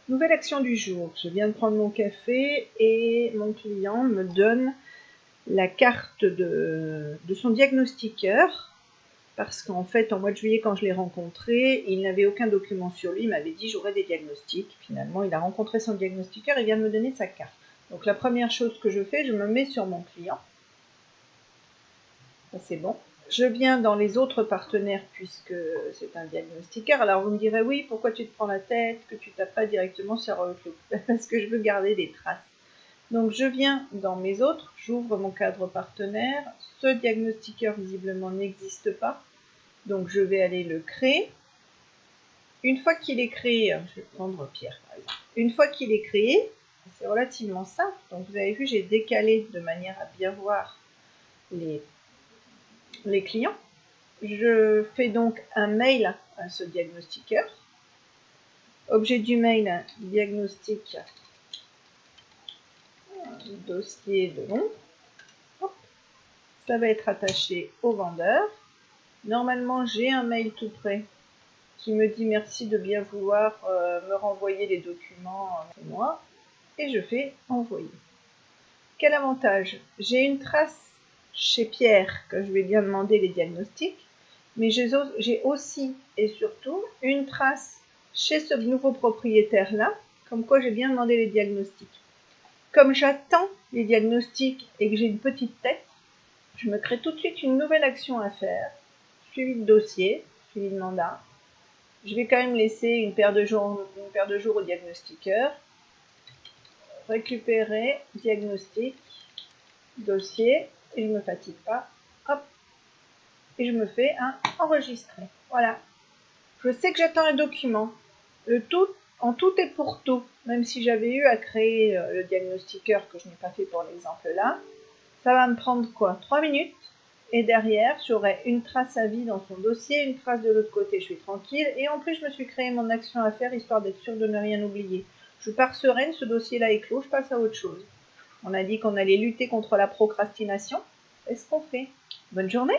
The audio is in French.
Nouvelle action du jour. Je viens de prendre mon café et mon client me donne la carte de son diagnostiqueur parce qu'en fait, en mois de juillet, quand je l'ai rencontré, il n'avait aucun document sur lui. Il m'avait dit j'aurais des diagnostics. Finalement, il a rencontré son diagnostiqueur et vient de me donner sa carte. Donc la première chose que je fais, je me mets sur mon client. Ça, c'est bon. Je viens dans les autres partenaires puisque c'est un diagnostiqueur. Alors vous me direz oui, pourquoi tu te prends la tête, que tu tapes pas directement sur Outlook? Parce que je veux garder des traces. Donc je viens dans mes autres, j'ouvre mon cadre partenaire. Ce diagnostiqueur visiblement n'existe pas. Donc je vais aller le créer. Une fois qu'il est créé, je vais prendre Pierre par exemple. Une fois qu'il est créé, c'est relativement simple. Donc vous avez vu, j'ai décalé de manière à bien voir les clients. Je fais donc un mail à ce diagnostiqueur. Objet du mail, diagnostic, dossier de nom. Ça va être attaché au vendeur. Normalement, j'ai un mail tout prêt qui me dit merci de bien vouloir me renvoyer les documents chez moi. Et je fais envoyer. Quel avantage? J'ai une trace chez Pierre que je vais bien demander les diagnostics, mais j'ai aussi et surtout une trace chez ce nouveau propriétaire-là, comme quoi j'ai bien demandé les diagnostics. Comme j'attends les diagnostics et que j'ai une petite tête, je me crée tout de suite une nouvelle action à faire, suivi de dossier, suivi de mandat. Je vais quand même laisser une paire de jours au diagnostiqueur. Récupérer, diagnostic, dossier, et je ne me fatigue pas. Hop, et je me fais un enregistrer. Voilà. Je sais que j'attends un document. En tout et pour tout, même si j'avais eu à créer le diagnostiqueur que je n'ai pas fait pour l'exemple là, ça va me prendre quoi? 3 minutes. Et derrière, j'aurai une trace à vie dans son dossier, une trace de l'autre côté, je suis tranquille. Et en plus, je me suis créé mon action à faire, histoire d'être sûre de ne rien oublier. Je pars sereine, ce dossier-là est clos, je passe à autre chose. On a dit qu'on allait lutter contre la procrastination. C'est ce qu'on fait. Bonne journée!